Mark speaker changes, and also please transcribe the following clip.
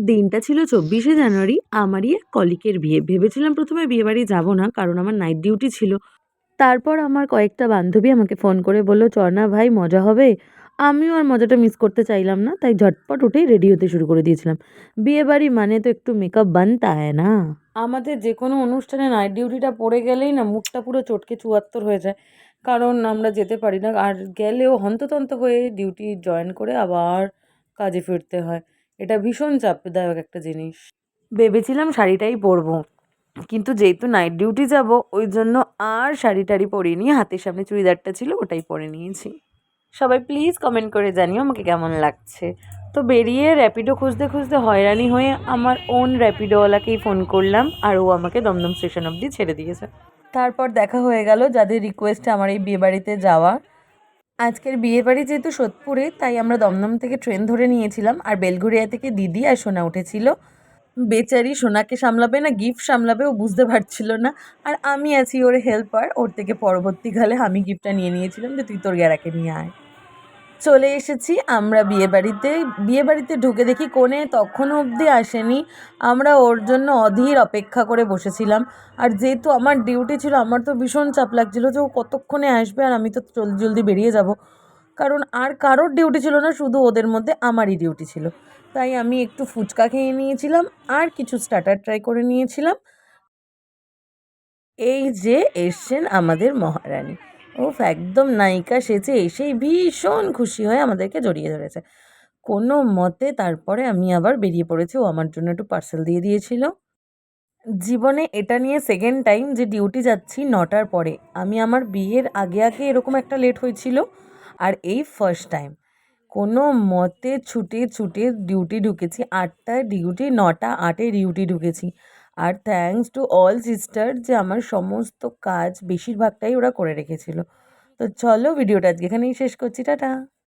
Speaker 1: দিনটা ছিল ২৪শে জানুয়ারি, আমারই এক কলিগের বিয়ে। ভেবেছিলাম ১ম এ বিয়েবাড়ি যাব না, কারণ আমার নাইট ডিউটি ছিল। তারপর আমার কয়েকটা বান্ধবী আমাকে ফোন করে বলল, "চ না ভাই, মজা হবে।" আমিও আর মজাটা মিস করতে চাইলাম না, তাই ঝটপট উঠেই রেডি হতে শুরু করে দিয়েছিলাম। বিয়েবাড়ি মানে তো একটু মেকআপ বানতা হ্যায় না? আমাদের যেকোনো অনুষ্ঠানে নাইট ডিউটিটা পড়ে গেলেই না মুডটা পুরো চটকে চুয়াত্তর হয়ে যায়। কারণ আমরা যেতে পারি না। আর গেলেও হন্ততন্ত হয়ে ডিউটি জয়েন করে আবার কাজে ফিরতে হয়। এটা ভীষণ চাপদায়ক একটা জিনিস। ভেবেছিলাম শাড়িটাই পরবো। কিন্তু যেহেতু নাইট ডিউটি যাব, ওই জন্য আর শাড়ি-টাড়ি পরিনি। হাতের সামনে চুড়িদারটা ছিল, ওটাই পরে নিয়েছি। সবাই প্লিজ কমেন্ট করে জানিও আমাকে কেমন লাগছে। তো বেরিয়ে র্যাপিডো খুঁজতে খুঁজতে হয়রানি হয়ে আমার ওন র্যাপিডোওয়ালাকেই ফোন করলাম, আর ও আমাকে দমদম স্টেশন অবধি ছেড়ে দিয়েছে। তারপর দেখা হয়ে গেল যাদের রিকোয়েস্টে আমার এই বিয়েবাড়িতে যাওয়া। আজকের বিয়েবাড়ি যেহেতু সোদপুরে, তাই আমরা দমদম থেকে ট্রেন ধরে নিয়েছিলাম, আর বেলঘরিয়া থেকে দিদি আর সোনা উঠেছিল। বেচারি সোনাকে সামলাবে না গিফট সামলাবে, ও বুঝতে পারছিল না। আর আমি আছি ওর হেল্পার। ওর থেকে পরবর্তীকালে আমি গিফটটা নিয়ে নিয়েছিলাম যে, "তুই তোর গ্যারাকে নিয়ে আয়।" চলে এসেছি আমরা বিয়েবাড়িতে। বিয়েবাড়িতে ঢুকে দেখি কনে তখনও অবধি আসেনি। আমরা ওর জন্য অধীর অপেক্ষা করে বসেছিলাম। আর যেহেতু আমার ডিউটি ছিল, আমার তো ভীষণ চাপ লাগছিল যে ও কতক্ষণে আসবে, আর আমি তো জলদি জলদি বেরিয়ে যাব। কারণ আর কারোর ডিউটি ছিল না, শুধু ওদের মধ্যে আমারই ডিউটি ছিল। তাই আমি একটু ফুচকা খেয়ে নিয়েছিলাম, আর কিছু স্টার্টার ট্রাই করে নিয়েছিলাম। এই যে এসছেন আমাদের মহারানী। উফ! একদম নায়িকা সেজে এসেই ভীষণ খুশি হয়ে আমাদেরকে জড়িয়ে ধরেছে। কোনো মতে তারপরে আমি আবার বেরিয়ে পড়েছি। ও আমার জন্য একটু পার্সেল দিয়ে দিয়েছিল। জীবনে এটা নিয়ে সেকেন্ড টাইম যে ডিউটি যাচ্ছি ৯টার পরে। আমি আমার বিয়ের আগে আগে এরকম একটা লেট হয়েছিল, আর এই ফার্স্ট টাইম। কোনো মতে ছুটে ছুটে ডিউটি ঢুকেছি। ৮টায় ডিউটি, ৯টা ৮-এ ডিউটি ঢুকেছি। আর থ্যাঙ্কস টু অল সিস্টার যে আমার সমস্ত কাজ বেশিরভাগটাই ওরা করে রেখেছিল। তো চলো ভিডিওটা আজকে এখানেই শেষ করছি। টাটা।